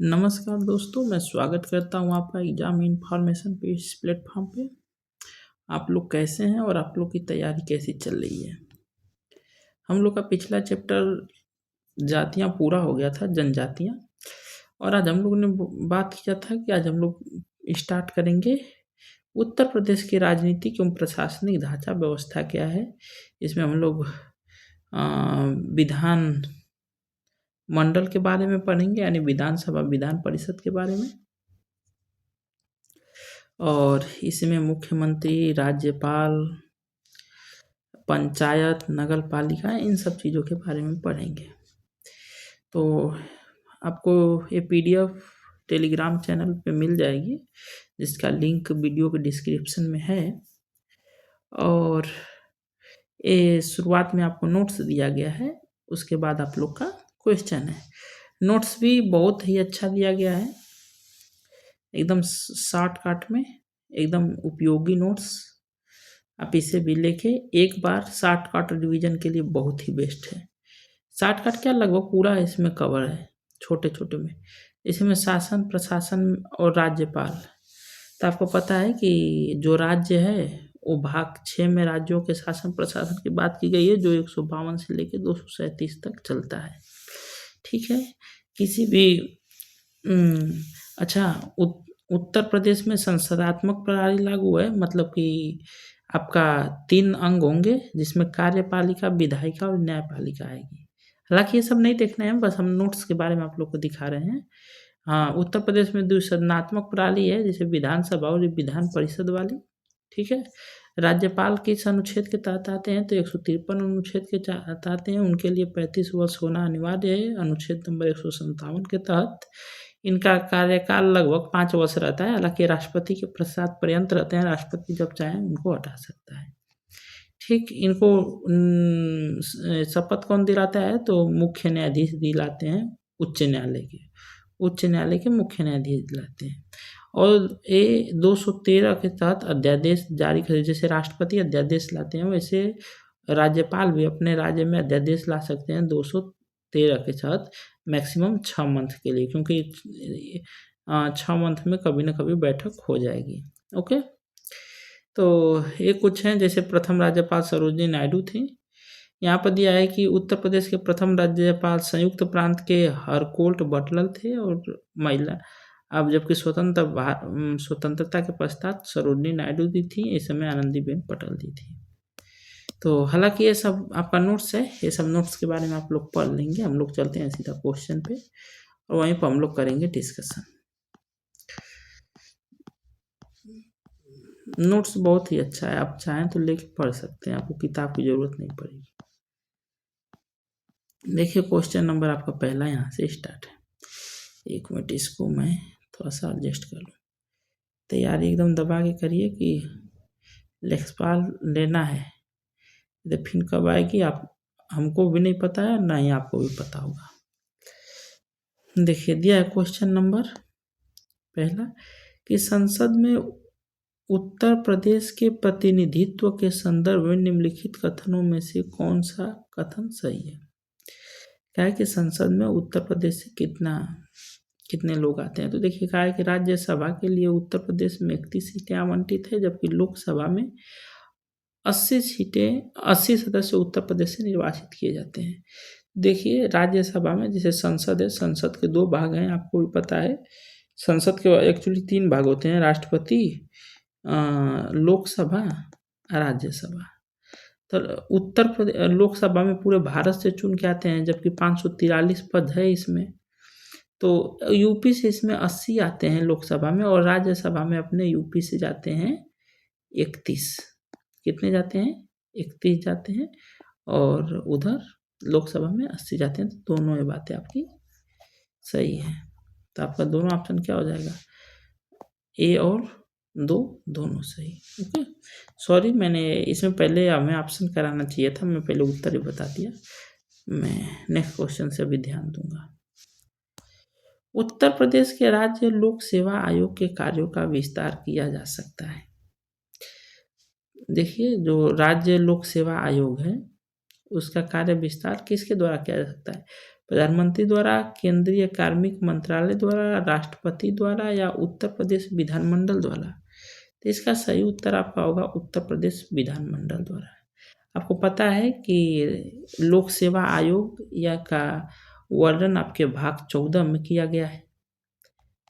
नमस्कार दोस्तों, मैं स्वागत करता हूँ आपका एग्ज़ाम इन्फॉर्मेशन पे इस प्लेटफॉर्म पे। आप लोग कैसे हैं और आप लोग की तैयारी कैसी चल रही है? हम लोग का पिछला चैप्टर जातियाँ पूरा हो गया था, जनजातियाँ। और आज हम लोग ने बात किया था कि आज हम लोग स्टार्ट करेंगे उत्तर प्रदेश की राजनीतिक एवं प्रशासनिक ढांचा व्यवस्था क्या है। इसमें हम लोग विधान मंडल के बारे में पढ़ेंगे, यानी विधानसभा विधान परिषद के बारे में। और इसमें मुख्यमंत्री, राज्यपाल, पंचायत, नगर पालिका, इन सब चीज़ों के बारे में पढ़ेंगे। तो आपको ये पीडीएफ टेलीग्राम चैनल पे मिल जाएगी, जिसका लिंक वीडियो के डिस्क्रिप्शन में है। और ये शुरुआत में आपको नोट्स दिया गया है, उसके बाद आप लोग का क्वेश्चन है। नोट्स भी बहुत ही अच्छा दिया गया है, एकदम शॉर्टकट में, एकदम उपयोगी नोट्स। आप इसे भी लेके एक बार शॉर्टकट रिवीजन के लिए बहुत ही बेस्ट है। शॉर्टकट क्या, लगभग पूरा इसमें कवर है छोटे छोटे में। इसमें शासन, प्रशासन और राज्यपाल। तो आपको पता है कि जो राज्य है वो भाग 6 में राज्यों के शासन प्रशासन की बात की गई है, जो 152 से लेकर 237 तक चलता है। ठीक है। किसी भी अच्छा, उत्तर प्रदेश में संसदात्मक प्रणाली लागू है, मतलब कि आपका 3 अंग होंगे, जिसमें कार्यपालिका, विधायिका और न्यायपालिका आएगी। हालांकि ये सब नहीं देखना है, बस हम नोट्स के बारे में आप लोग को दिखा रहे हैं। हाँ, उत्तर प्रदेश में द्विसदनात्मक प्रणाली है, जैसे विधानसभा और विधान परिषद वाली। ठीक है। राज्यपाल किस अनुच्छेद के तहत आते हैं, तो 153 अनुच्छेद के तहत आते हैं। उनके लिए 35 वर्ष होना अनिवार्य है, अनुच्छेद नंबर 157 के तहत। इनका कार्यकाल लगभग 5 वर्ष रहता है, हालांकि राष्ट्रपति के पश्चात पर्यंत रहते हैं। राष्ट्रपति जब चाहे उनको हटा सकता है। ठीक, इनको शपथ कौन दिलाता है, तो मुख्य न्यायाधीश दिलाते हैं, उच्च न्यायालय के मुख्य न्यायाधीश दिलाते हैं। और ये 213 के तहत अध्यादेश जारी करे, जैसे राष्ट्रपति अध्यादेश लाते हैं, वैसे राज्यपाल भी अपने राज्य में अध्यादेश ला सकते हैं 213 के तहत, मैक्सिमम 6 मंथ के लिए, क्योंकि 6 मंथ में कभी ना कभी बैठक हो जाएगी। ओके। तो ये कुछ हैं, जैसे प्रथम राज्यपाल सरोजिनी नायडू थी। यहाँ पर दिया है कि उत्तर प्रदेश के प्रथम राज्यपाल संयुक्त प्रांत के हरकोर्ट बटलर थे और महिला। अब जबकि स्वतंत्रता के पश्चात सरोजिनी नायडू दी थी, इस समय आनंदीबेन पटेल दी थी। तो हालांकि ये सब आपका नोट्स है, ये सब नोट्स के बारे में आप लोग पढ़ लेंगे। हम लोग चलते हैं सीधा क्वेश्चन पे, और वहीं पर हम लोग करेंगे डिस्कशन। नोट्स बहुत ही अच्छा है, आप चाहें तो लेके पढ़ सकते हैं, आपको किताब की ज़रूरत नहीं पड़ेगी। देखिए, क्वेश्चन नंबर आपका पहला यहाँ से स्टार्ट है। एक मिनट, इसको मैं थोड़ा सा एडजस्ट कर लूँ। तैयारी एकदम दबा के करिए कि लेखपाल लेना है, तो फिर कब आएगी आप हमको भी नहीं पता है, ना ही आपको भी पता होगा। देखिए, दिया है क्वेश्चन नंबर पहला कि संसद में उत्तर प्रदेश के प्रतिनिधित्व के संदर्भ में निम्नलिखित कथनों में से कौन सा कथन सही है। क्या है कि संसद में उत्तर प्रदेश से कितने लोग आते हैं, तो देखिए कहा है कि राज्यसभा के लिए उत्तर प्रदेश में 31 सीटें आवंटित है, जबकि लोकसभा में 80 सदस्य उत्तर प्रदेश से निर्वाचित किए जाते हैं। देखिए, राज्यसभा में जैसे संसद है, संसद के 2 भाग हैं, आपको भी पता है। संसद के एक्चुअली 3 भाग होते हैं, राष्ट्रपति, लोकसभा, राज्यसभा। तो उत्तर प्रदेश लोकसभा में पूरे भारत से चुन के आते हैं, जबकि 543 पद है इसमें। तो यूपी से इसमें 80 आते हैं लोकसभा में, और राज्यसभा में अपने यूपी से जाते हैं 31। कितने जाते हैं? 31 जाते हैं, और उधर लोकसभा में 80 जाते हैं। तो दोनों ये बातें आपकी सही है। तो आपका दोनों ऑप्शन क्या हो जाएगा, ए और 2 दोनों सही। ओके, सॉरी, मैंने इसमें पहले हमें ऑप्शन कराना चाहिए था, मैं पहले उत्तर ही बता दिया। मैं नेक्स्ट क्वेश्चन से अभी ध्यान दूंगा। उत्तर प्रदेश के राज्य लोक सेवा आयोग के कार्यों का विस्तार किया जा सकता है। देखिए, जो राज्य लोक सेवा आयोग है, उसका कार्य विस्तार किसके द्वारा किया जा सकता है? प्रधानमंत्री द्वारा, केंद्रीय कार्मिक मंत्रालय द्वारा, राष्ट्रपति द्वारा या उत्तर प्रदेश विधानमंडल द्वारा? तो इसका सही उत्तर आपका होगा उत्तर प्रदेश विधानमंडल द्वारा। आपको पता है कि लोक सेवा आयोग या का वर्णन आपके भाग 14 में किया गया है।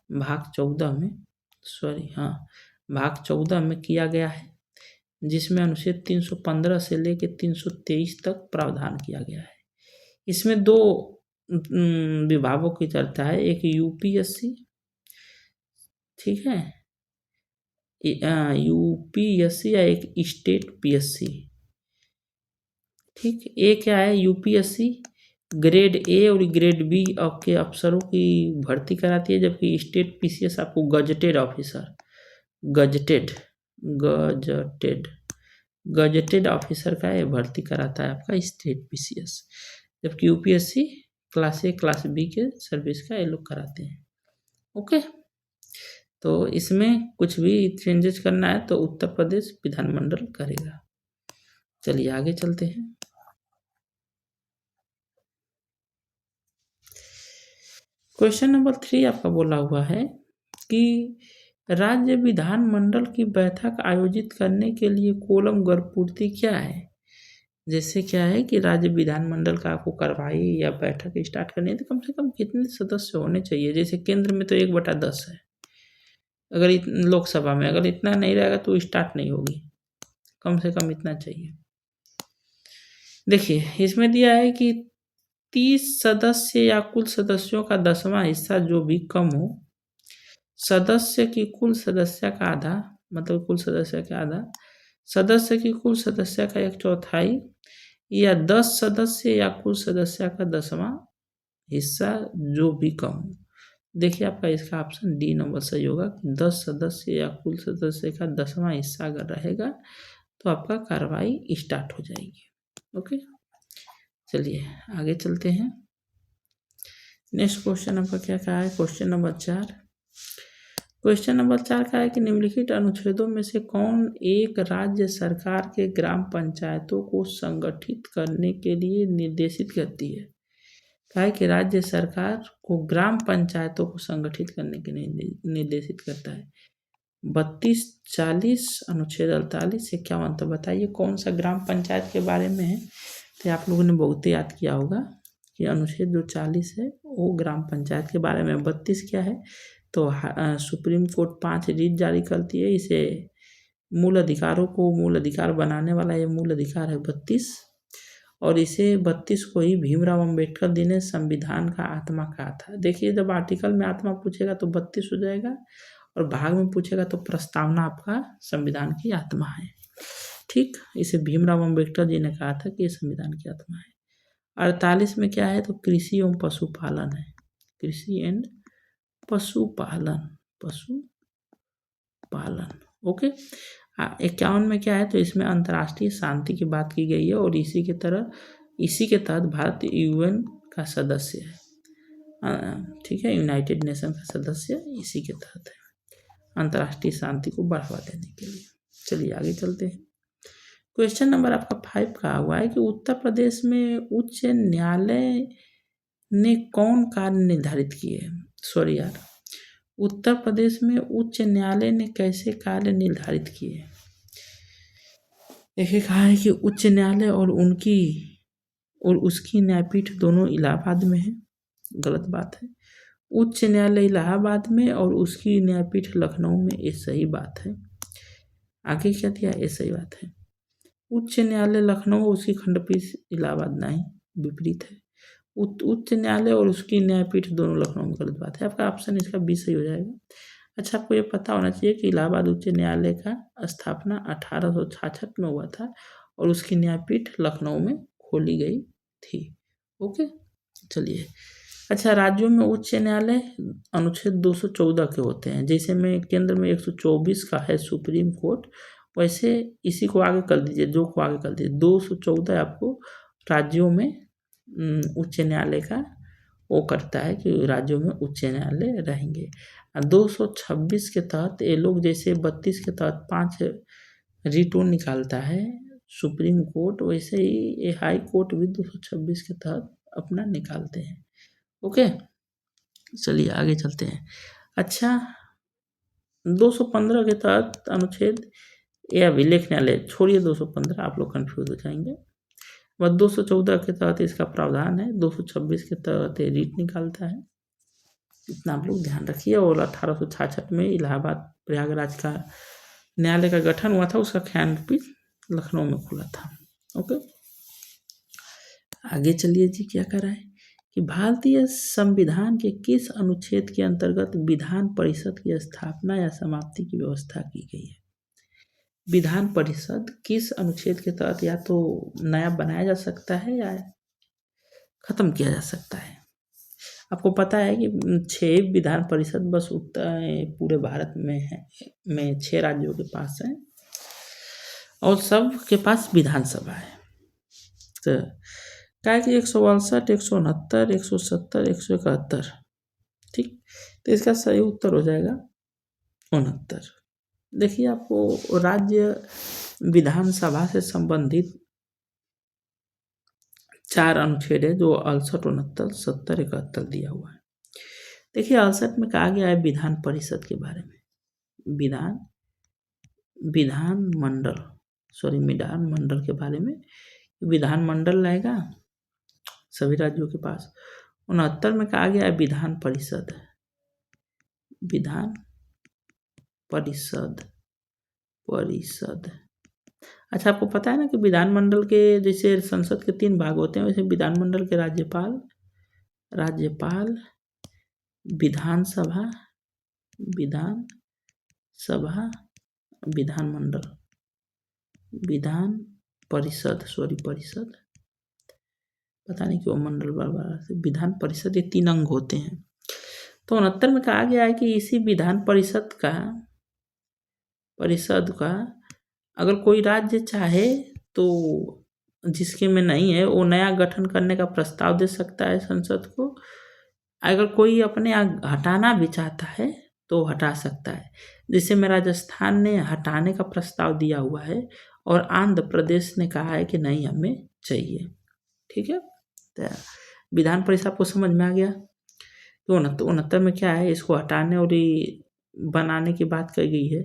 भाग 14 में भाग 14 में किया गया है, जिसमें अनुच्छेद 315 से लेकर 323 तक प्रावधान किया गया है। इसमें दो विभागों की चर्चा है, एक यूपीएससी, ठीक है, यूपीएससी या एक स्टेट पीएससी, ठीक। एक क्या है, यूपीएससी ग्रेड ए और ग्रेड बी के अफसरों की भर्ती कराती है, जबकि स्टेट पीसीएस आपको गजटेड ऑफिसर, गजटेड ऑफिसर का ये भर्ती कराता है आपका स्टेट पीसीएस, जबकि UPSC class A class B के सर्विस का ये लोग कराते हैं। ओके, तो इसमें कुछ भी चेंजेस करना है तो उत्तर प्रदेश विधानमंडल करेगा। चलिए आगे चलते हैं। क्वेश्चन नंबर 3 आपका बोला हुआ है कि राज्य विधानमंडल की बैठक आयोजित करने के लिए कोलम गर्भपूर्ति क्या है। जैसे क्या है कि राज्य विधानमंडल का आपको कार्रवाई या बैठक स्टार्ट करनी है तो कम से कम कितने सदस्य होने चाहिए। जैसे केंद्र में तो 1/10 है, अगर लोकसभा में अगर इतना नहीं रहेगा तो स्टार्ट नहीं होगी, कम से कम इतना चाहिए। देखिए इसमें दिया है कि 30 सदस्य या कुल सदस्यों का 10वां हिस्सा जो भी कम हो, सदस्य की कुल सदस्य का आधा, मतलब कुल सदस्य का आधा, सदस्य की कुल सदस्य का 1/4 या 10 सदस्य या कुल सदस्य का 10वां हिस्सा जो भी कम हो। देखिए आपका इसका ऑप्शन डी नंबर सही होगा, 10 सदस्य या कुल सदस्य का 10वां हिस्सा अगर रहेगा तो आपका कार्रवाई स्टार्ट हो जाएगी। ओके, चलिए आगे चलते हैं। नेक्स्ट क्वेश्चन आपका क्या कहा है, क्वेश्चन नंबर 4। क्वेश्चन नंबर 4 का है कि निम्नलिखित अनुच्छेदों में से कौन एक राज्य सरकार के ग्राम पंचायतों को संगठित करने के लिए निर्देशित करती है। कहा है कि राज्य सरकार को ग्राम पंचायतों को संगठित करने के लिए निर्देशित करता है। 32, 40, अनुच्छेद 48, 51। तो बताइए कौन सा ग्राम पंचायत के बारे में है। तो आप लोगों ने बहुत याद किया होगा कि अनुच्छेद जो 40 है वो ग्राम पंचायत के बारे में। 32 क्या है, तो सुप्रीम कोर्ट 5 रीट जारी करती है, इसे मूल अधिकारों को मूल अधिकार बनाने वाला ये मूल अधिकार है 32, और इसे 32 को ही भीमराव अंबेडकर जी ने संविधान का आत्मा कहा था। देखिए जब आर्टिकल में आत्मा पूछेगा तो 32 हो जाएगा, और भाग में पूछेगा तो प्रस्तावना आपका संविधान की आत्मा है, ठीक। इसे भीमराव अंबेडकर जी ने कहा था कि ये संविधान की आत्मा है। 48 में क्या है, तो कृषि एवं पशुपालन है, कृषि एंड पशुपालन, ओके। 51 में क्या है, तो इसमें अंतर्राष्ट्रीय शांति की बात की गई है, और इसी के तहत भारत यूएन का सदस्य है, ठीक है, यूनाइटेड नेशन का सदस्य इसी के तहत है, अंतर्राष्ट्रीय शांति को बढ़ावा देने के लिए। चलिए आगे चलते हैं। क्वेश्चन नंबर आपका 5 का हुआ है कि उत्तर प्रदेश में उच्च न्यायालय ने कौन कार्य निर्धारित किए। उत्तर प्रदेश में उच्च न्यायालय ने कैसे कार्य निर्धारित किए। देखिए कहा है कि उच्च न्यायालय और उसकी न्यायपीठ दोनों इलाहाबाद में है, गलत बात है। उच्च न्यायालय इलाहाबाद में और उसकी न्यायपीठ लखनऊ में, ये सही बात है। आगे क्या दिया, ये सही बात है। उच्च न्यायालय लखनऊ, उसकी खंडपीठ इलाहाबाद, नहीं, विपरीत है। उच्च न्यायालय और उसकी न्यायपीठ दोनों लखनऊ में, गलत बात है। आपका ऑप्शन इसका बी सही हो जाएगा। अच्छा, आपको ये पता होना चाहिए कि इलाहाबाद उच्च न्यायालय का स्थापना 1866 में हुआ था और उसकी न्यायपीठ लखनऊ में खोली गई थी। ओके, चलिए। अच्छा, राज्यों में उच्च न्यायालय अनुच्छेद 214 के होते हैं। जैसे में केंद्र में 124 का है सुप्रीम कोर्ट, वैसे इसी को आगे कर दीजिए, जो को आगे कर दीजिए। 214 आपको राज्यों में उच्च न्यायालय का वो करता है कि राज्यों में उच्च न्यायालय रहेंगे। 226 के तहत ये लोग, जैसे 32 के तहत 5 रिटों निकालता है सुप्रीम कोर्ट, वैसे ही ये हाई कोर्ट भी 226 के तहत अपना निकालते हैं। ओके, चलिए आगे चलते हैं। अच्छा, 215 के तहत अनुच्छेद, ये अभी लिखने वाले छोड़िए, 215 आप लोग कंफ्यूज हो जाएंगे। बस 214 के तहत इसका प्रावधान है, 226 के तहत ये रीट निकालता है, इतना आप लोग ध्यान रखिए। और 1866 में इलाहाबाद प्रयागराज का न्यायालय का गठन हुआ था, उसका खंडपीठ लखनऊ में खुला था। ओके, आगे चलिए जी, क्या कर रहा है कि भारतीय संविधान के किस अनुच्छेद के अंतर्गत विधान परिषद की स्थापना या समाप्ति की व्यवस्था की गई है। विधान परिषद किस अनुच्छेद के तहत या तो नया बनाया जा सकता है या खत्म किया जा सकता है। आपको पता है कि 6 विधान परिषद बस उत्तर पूरे भारत में है, में 6 राज्यों के पास है और सब के पास विधानसभा है। तो क्या है कि 168, 169, 170, 171, ठीक। तो इसका सही उत्तर हो जाएगा 69। देखिए, आपको राज्य विधानसभा से संबंधित 4 अनुच्छेद है, जो 68, 69, 70, 71 दिया हुआ है। देखिए, 68 में कहा गया है विधान परिषद के बारे में, विधानमंडल के बारे में। विधानमंडल रहेगा सभी राज्यों के पास। 69 में कहा गया है विधान परिषद, परिषद। अच्छा, आपको पता है ना कि विधानमंडल के जैसे संसद के 3 भाग होते हैं, वैसे विधानमंडल के राज्यपाल, विधानसभा, विधानमंडल, परिषद, पता नहीं क्यों मंडल बार से, विधान परिषद, ये 3 अंग होते हैं। तो 69 में कहा गया है कि इसी विधान परिषद का अगर कोई राज्य चाहे तो जिसके में नहीं है, वो नया गठन करने का प्रस्ताव दे सकता है संसद को। अगर कोई अपने हटाना भी चाहता है तो हटा सकता है। जैसे में राजस्थान ने हटाने का प्रस्ताव दिया हुआ है और आंध्र प्रदेश ने कहा है कि नहीं, हमें चाहिए। ठीक है, तो विधान परिषद आपको समझ में आ गया। तो 69 में क्या है, इसको हटाने और बनाने की बात कही गई है।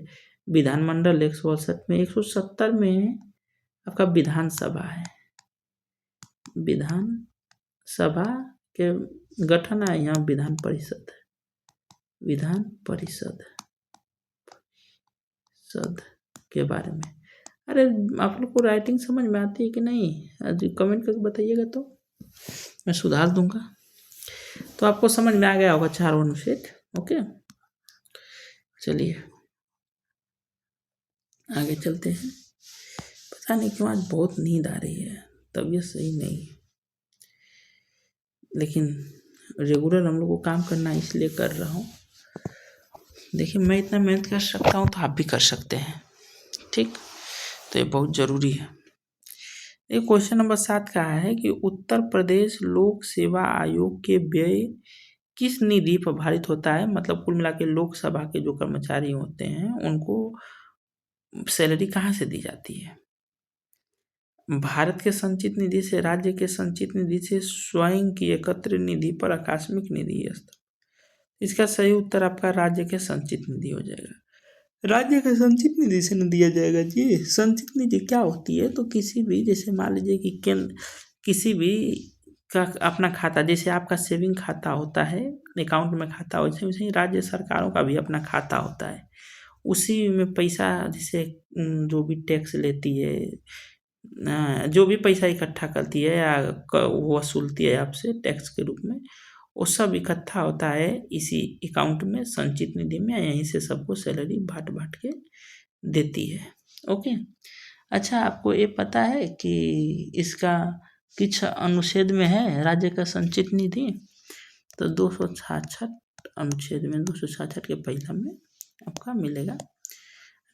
विधानमंडल 168 में, 170 में आपका विधानसभा है। विधानसभा के गठन है यहाँ विधान परिषद के बारे में। अरे, आप लोग को राइटिंग समझ में आती है कि नहीं, कमेंट करके बताइएगा तो मैं सुधार दूंगा। तो आपको समझ में आ गया होगा 4 अनुच्छेद। ओके, चलिए आगे चलते हैं। पता नहीं क्यों आज बहुत नींद आ रही है, तबीयत सही नहीं है, लेकिन रेगुलर हम लोग को काम करना इसलिए कर रहा हूँ। देखिए, मैं इतना मेहनत कर सकता हूँ तो आप भी कर सकते हैं, ठीक। तो ये बहुत ज़रूरी है। ये क्वेश्चन नंबर 7 का है कि उत्तर प्रदेश लोक सेवा आयोग के व्यय किस निधि पर भारित होता है। मतलब कुल मिला के लोकसभा के जो कर्मचारी होते हैं उनको सैलरी कहाँ से दी जाती है। भारत के संचित निधि से, राज्य के संचित निधि से, स्वयं की एकत्र निधि पर, आकस्मिक निधि स्तर। इसका सही उत्तर आपका राज्य के संचित निधि हो जाएगा। राज्य के संचित निधि से न दिया जाएगा जी। संचित निधि क्या होती है, तो किसी भी, जैसे मान लीजिए कि केंद्र किसी भी का अपना खाता, जैसे आपका सेविंग खाता होता है, अकाउंट में खाता हो, वैसे ही राज्य सरकारों का भी अपना खाता होता है। उसी में पैसा, जैसे जो भी टैक्स लेती है, जो भी पैसा इकट्ठा करती है या वो वसूलती है आपसे टैक्स के रूप में, वो सब इकट्ठा होता है इसी अकाउंट में, संचित निधि में। यहीं से सबको सैलरी बांट के देती है। ओके, अच्छा, आपको ये पता है कि इसका किस अनुच्छेद में है राज्य का संचित निधि। तो 266 अनुच्छेद में, 266 के पहला में आपका मिलेगा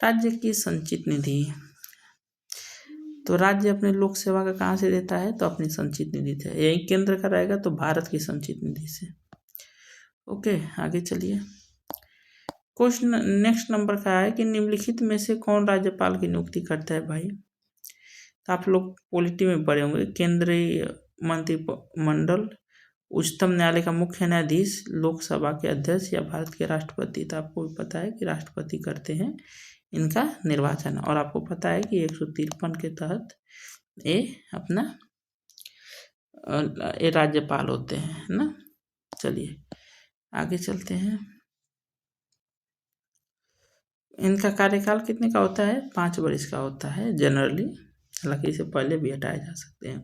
राज्य की संचित निधि। तो राज्य अपने लोक सेवा का कहाँ से देता है, तो अपनी संचित निधि से। यही केंद्र का रहेगा तो भारत की संचित निधि से। ओके, आगे चलिए। क्वेश्चन नेक्स्ट नंबर का है कि निम्नलिखित में से कौन राज्यपाल की नियुक्ति करता है भाई। तो आप लोग पॉलिटी में पढ़े होंगे, केंद्रीय मंत्रिमंडल, उच्चतम न्यायालय का मुख्य न्यायाधीश, लोकसभा के अध्यक्ष या भारत के राष्ट्रपति। तो आपको भी पता है कि राष्ट्रपति करते हैं इनका निर्वाचन। और आपको पता है कि 153 के तहत ये अपना ये राज्यपाल होते हैं, है ना। चलिए आगे चलते हैं। इनका कार्यकाल कितने का होता है? 5 वर्ष का होता है जनरली, हालांकि इसे पहले भी हटाए जा सकते हैं।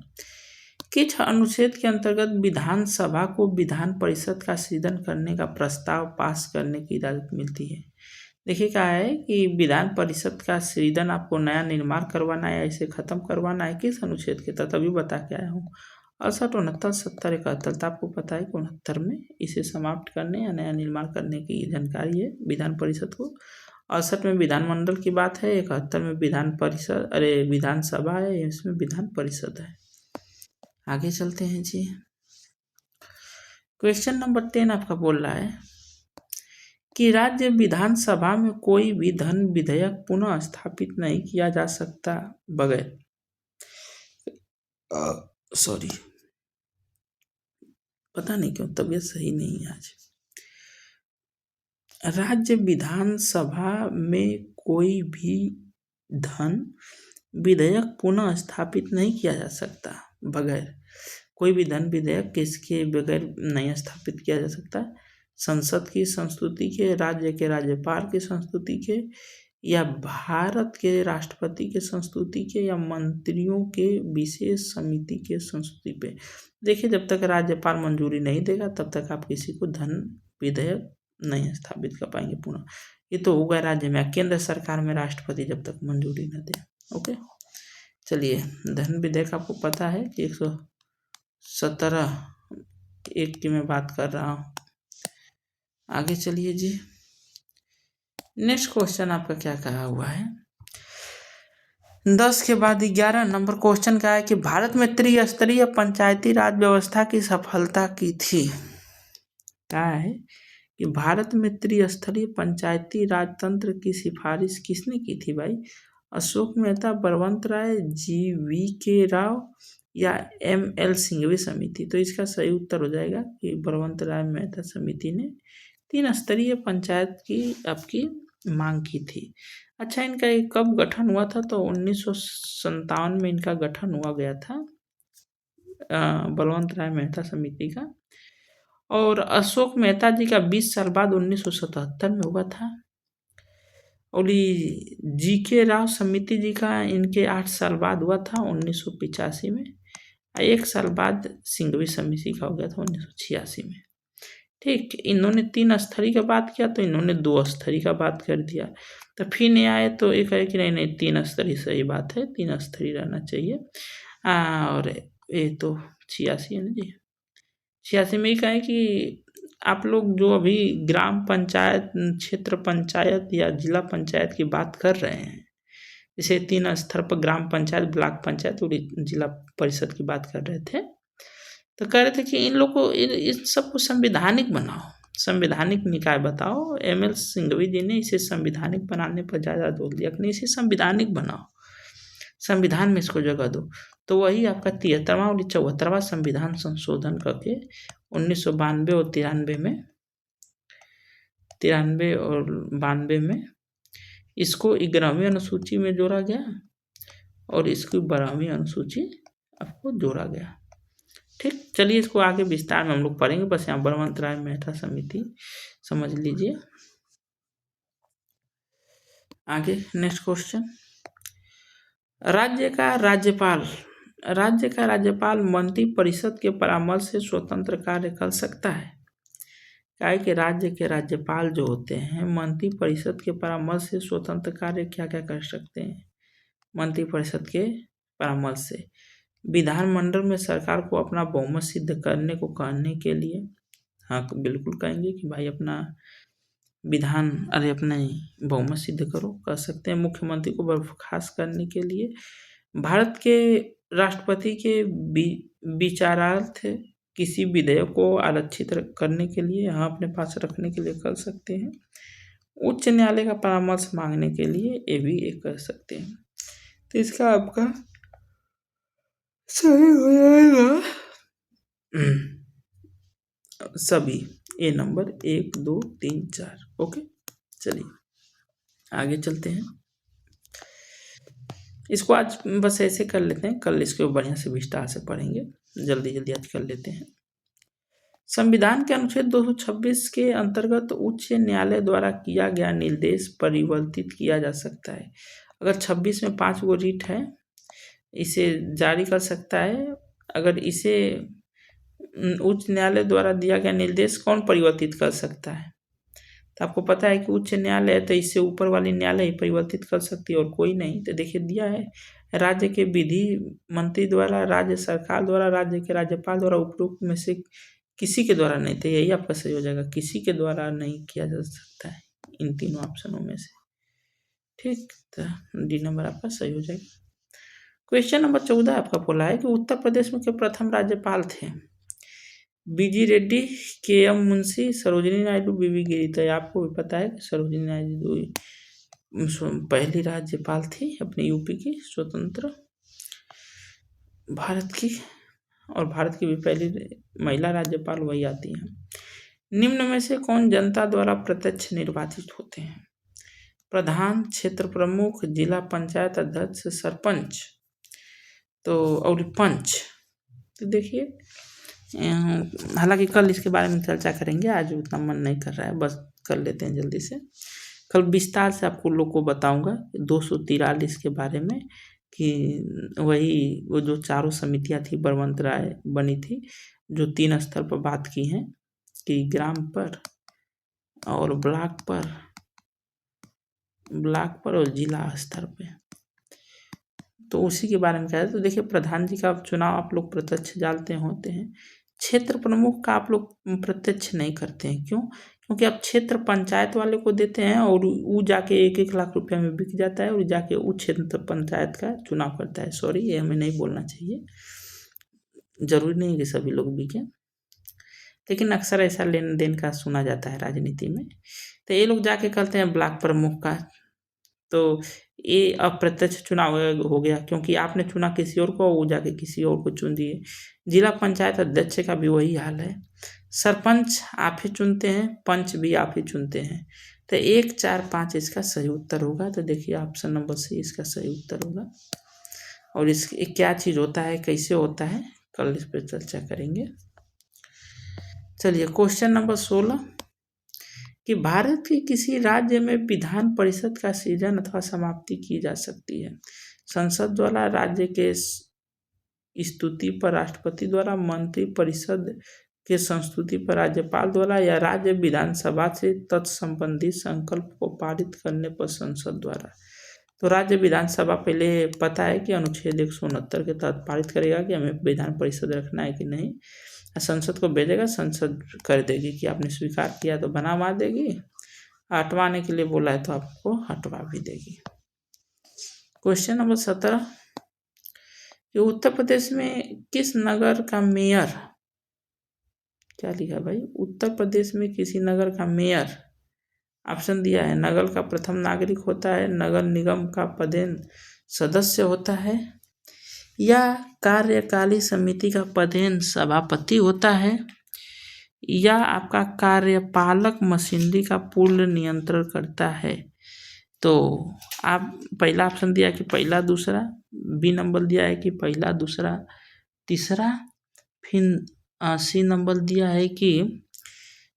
किस अनुच्छेद के अंतर्गत विधानसभा को विधान परिषद का सृजन करने का प्रस्ताव पास करने की इजाजत मिलती है? देखिए क्या है कि विधान परिषद का सृजन आपको नया निर्माण करवाना है या इसे खत्म करवाना है, किस अनुच्छेद के तहत अभी बता के आया हूँ। 68, 69, 70, 71। तो आपको पता है कि 69 में इसे समाप्त करने या नया निर्माण करने की जानकारी है विधान परिषद को। 68 में विधानमंडल की बात है, 71 में विधान परिषद विधानसभा है, इसमें विधान परिषद है। आगे चलते हैं जी। क्वेश्चन नंबर 10 आपका बोल रहा है कि राज्य विधानसभा में कोई भी धन विधेयक पुनः स्थापित नहीं किया जा सकता बगैर पता नहीं क्यों तबीयत सही नहीं है आज। राज्य विधानसभा में कोई भी धन विधेयक पुनः स्थापित नहीं किया जा सकता बगैर, कोई भी धन विधेयक किसके बगैर नहीं स्थापित किया जा सकता? संसद की संस्तुति के, राज्य के राज्यपाल की संस्तुति के, या भारत के राष्ट्रपति के संस्तुति के, या मंत्रियों के विशेष समिति के संस्तुति पे। देखिए जब तक राज्यपाल मंजूरी नहीं देगा तब तक आप किसी को धन विधेयक नहीं स्थापित कर पाएंगे पुनः। ये तो होगा राज्य में, केंद्र सरकार में राष्ट्रपति जब तक मंजूरी न दे। ओके चलिए, धन विधेयक आपको पता है कि 117 एक की मैं बात कर रहा हूँ। आगे चलिए जी। नेक्स्ट क्वेश्चन आपका क्या कहा हुआ है? 10 के बाद 11 नंबर क्वेश्चन का है कि भारत में त्रिस्तरीय पंचायती राज व्यवस्था की सफलता की थी। क्या है कि भारत में त्रिस्तरीय पंचायती राज तंत्र की सिफारिश किसने की थी भाई? अशोक मेहता, बलवंत राय, GV.K. राव या ML सिंघवी समिति। तो इसका सही उत्तर हो जाएगा कि बलवंत राय मेहता समिति ने 3 स्तरीय पंचायत की आपकी मांग की थी। अच्छा, इनका ये कब गठन हुआ था? तो 1957 में इनका गठन हुआ गया था बलवंत राय मेहता समिति का। और अशोक मेहता जी का 20 साल बाद 1977 में हुआ था। और GK राव समिति जी का इनके 8 साल बाद हुआ था 1985 में। 1 साल बाद सिंघवी समिति का हो गया था 1986 में। ठीक, इन्होंने 3 स्तरीय का बात किया तो इन्होंने 2 स्तरीय का बात कर दिया। तो फिर नहीं आए तो एक है कि नहीं 3 स्तरीय सही बात है, 3 स्तरीय रहना चाहिए। और ये तो 86 है ना जी। 86 में ही कहा कि आप लोग जो अभी ग्राम पंचायत, क्षेत्र पंचायत या जिला पंचायत की बात कर रहे हैं, जैसे 3 स्तर पर ग्राम पंचायत, ब्लॉक पंचायत और जिला परिषद की बात कर रहे थे, तो कह रहे थे कि इन लोग को इन सबको संवैधानिक बनाओ, संवैधानिक निकाय बताओ। ML सिंघवी जी ने इसे संवैधानिक बनाने पर ज़्यादा जोर दिया कि नहीं इसे संवैधानिक बनाओ, संविधान में इसको जगह दो। तो वही आपका 73वां और 74वां संविधान संशोधन करके 1992 और 93 में इसको 11वीं अनुसूची में जोड़ा गया और इसकी 12वीं अनुसूची आपको जोड़ा गया। ठीक, चलिए इसको आगे विस्तार में हम लोग पढ़ेंगे, बस यहाँ बलवंत राय मेहता समिति समझ लीजिए। आगे नेक्स्ट क्वेश्चन, राज्य का राज्यपाल मंत्री परिषद के परामर्श से स्वतंत्र कार्य कर सकता है। क्या है कि राज्य के राज्यपाल जो होते हैं मंत्री परिषद के परामर्श से स्वतंत्र कार्य क्या क्या कर सकते हैं? मंत्री परिषद के परामर्श से विधानमंडल में सरकार को अपना बहुमत सिद्ध करने को कहने के लिए, हाँ बिल्कुल कहेंगे कि भाई अपना अपने बहुमत सिद्ध करो, कर सकते हैं। मुख्यमंत्री को बर्खास्त करने के लिए, भारत के राष्ट्रपति के विचारार्थ किसी विधेयक को आरक्षित करने के लिए, यहाँ अपने पास रखने के लिए कर सकते हैं। उच्च न्यायालय का परामर्श मांगने के लिए ये भी एक कर सकते हैं। तो इसका आपका सही हो जाएगा सभी ए नंबर 1 2 3 4। ओके, चलिए आगे चलते हैं। इसको आज बस ऐसे कर लेते हैं, कल इसको बढ़िया से विस्तार से पढ़ेंगे। जल्दी जल्दी आज कर लेते हैं। संविधान के अनुच्छेद 226 के अंतर्गत उच्च न्यायालय द्वारा किया गया निर्देश परिवर्तित किया जा सकता है। अगर 26 में 5 गो रीट है, इसे जारी कर सकता है। अगर इसे उच्च न्यायालय द्वारा दिया गया निर्देश कौन परिवर्तित कर सकता है? तो आपको पता है कि उच्च न्यायालय है, तो इससे ऊपर वाली न्यायालय ही परिवर्तित कर सकती है और कोई नहीं। तो देखिए दिया है, राज्य के विधि मंत्री द्वारा, राज्य सरकार द्वारा, राज्य के राज्यपाल द्वारा, उपरोक्त में से किसी के द्वारा नहीं। तो यही आपका सही हो जाएगा, किसी के द्वारा नहीं किया जा सकता है इन तीनों ऑप्शनों में से। ठीक, तो डी नंबर आपका सही हो जाएगा। क्वेश्चन नंबर 14 आपका बोला है कि उत्तर प्रदेश में के प्रथम राज्यपाल थे बीजी रेड्डी, के एम मुंशी, सरोजिनी नायडू, बीबी गिरी। तो आपको भी पता है कि सरोजिनी नायडू पहली राज्यपाल थी अपने यूपी की, स्वतंत्र भारत की, और भारत की भी पहली महिला राज्यपाल वही आती हैं। निम्न में से कौन जनता द्वारा प्रत्यक्ष निर्वाचित होते हैं? प्रधान, क्षेत्र प्रमुख, जिला पंचायत अध्यक्ष, सरपंच तो और पंच। तो देखिए, हालांकि कल इसके बारे में चर्चा करेंगे, आज उतना मन नहीं कर रहा है, बस कर लेते हैं जल्दी से। कल विस्तार से आपको लोग को बताऊंगा 243 के बारे में, कि वही वो जो चारों समितियां थी बलवंत राय बनी थी, जो 3 स्तर पर बात की हैं, कि ग्राम पर और ब्लॉक पर और जिला स्तर पे, तो उसी के बारे में कहा है। तो देखिए, प्रधान जी का चुनाव आप लोग प्रत्यक्ष जानते होते हैं। क्षेत्र प्रमुख का आप लोग प्रत्यक्ष नहीं करते हैं, क्यों? क्योंकि आप क्षेत्र पंचायत वाले को देते हैं और वो जाके 1-1 लाख रुपया में बिक जाता है और जाके वो क्षेत्र पंचायत का चुनाव करता है। सॉरी, ये हमें नहीं बोलना चाहिए, जरूरी नहीं है कि सभी लोग बिके, लेकिन अक्सर ऐसा लेन देन का सुना जाता है राजनीति में। तो ये लोग जाके करते हैं ब्लॉक प्रमुख का, तो ये अप्रत्यक्ष चुनाव हो गया, क्योंकि आपने चुना किसी और को, वो जाके किसी और को चुन दिए। जिला पंचायत अध्यक्ष का भी वही हाल है। सरपंच आप ही चुनते हैं, पंच भी आप ही चुनते हैं। तो 1 4 5 इसका सही उत्तर होगा। तो देखिए ऑप्शन नंबर सी इसका सही उत्तर होगा। और इस क्या चीज़ होता है, कैसे होता है, कल इस पर चर्चा करेंगे। चलिए क्वेश्चन नंबर 16, कि भारत के किसी राज्य में विधान परिषद का सृजन अथवा समाप्ति की जा सकती है? संसद द्वारा, राज्य के स्तुति पर राष्ट्रपति द्वारा, मंत्री परिषद के संस्तुति पर राज्यपाल द्वारा, या राज्य विधानसभा से तत्संबंधी संकल्प को पारित करने पर संसद द्वारा। तो राज्य विधानसभा पहले पता है कि अनुच्छेद 169 के तहत पारित करेगा कि हमें विधान परिषद रखना है कि नहीं, संसद को भेजेगा, संसद कर देगी कि आपने स्वीकार किया तो बनवा देगी, हटवाने के लिए बोला है तो आपको हटवा भी देगी। क्वेश्चन नंबर 17, कि उत्तर प्रदेश में किस नगर का मेयर, क्या लिखा भाई, उत्तर प्रदेश में किसी नगर का मेयर, ऑप्शन दिया है, नगर का प्रथम नागरिक होता है, नगर निगम का पदेन सदस्य होता है, या कार्यकारी समिति का पदेन सभापति होता है, या आपका कार्यपालक मशीनरी का पूर्ण नियंत्रण करता है। तो आप पहला ऑप्शन दिया कि पहला दूसरा, बी नंबर दिया है कि पहला दूसरा तीसरा, फिर सी नंबर दिया है कि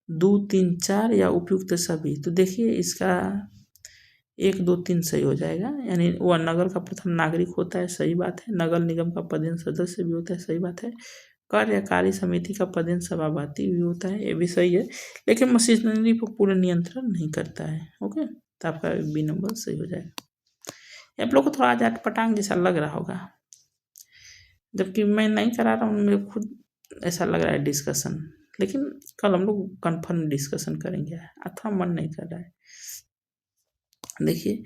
2 3 4 या उपयुक्त सभी। तो देखिए इसका 1 2 3 सही हो जाएगा, यानी वह नगर का प्रथम नागरिक होता है, सही बात है। नगर निगम का पदेन सदस्य भी होता है, सही बात है। कार्यकारी समिति का पदेन सभापति भी होता है, ये भी सही है, लेकिन मशीनरी पर पूर्ण नियंत्रण नहीं करता है। ओके, तो आपका बी नंबर सही हो जाएगा। आप लोग को थोड़ा आज अटपटांग जैसा लग रहा होगा, जबकि मैं नहीं करा रहा हूँ, मेरे खुद ऐसा लग रहा है डिस्कशन, लेकिन कल हम लोग कन्फर्म डिस्कशन करेंगे, अथवा मन नहीं कर रहा है। देखिए,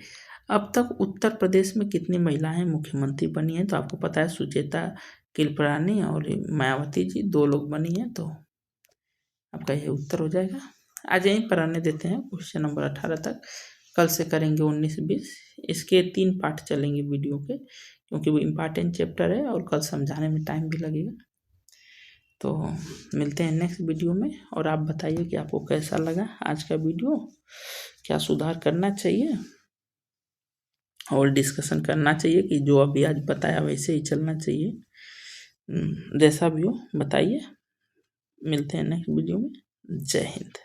अब तक उत्तर प्रदेश में कितनी महिलाएं मुख्यमंत्री बनी हैं? तो आपको पता है सुचेता कृपलानी और मायावती जी 2 लोग बनी हैं, तो आपका ये उत्तर हो जाएगा। आज यहीं पर रहने देते हैं क्वेश्चन नंबर 18 तक, कल से करेंगे 19 20। इसके 3 पार्ट चलेंगे वीडियो के, क्योंकि वो इम्पॉर्टेंट चैप्टर है और कल समझाने में टाइम भी लगेगा। तो मिलते हैं नेक्स्ट वीडियो में, और आप बताइए कि आपको कैसा लगा आज का वीडियो, क्या सुधार करना चाहिए और डिस्कशन करना चाहिए कि जो अभी आज बताया वैसे ही चलना चाहिए। जैसा भी हो बताइए। मिलते हैं नेक्स्ट वीडियो में। जय हिंद।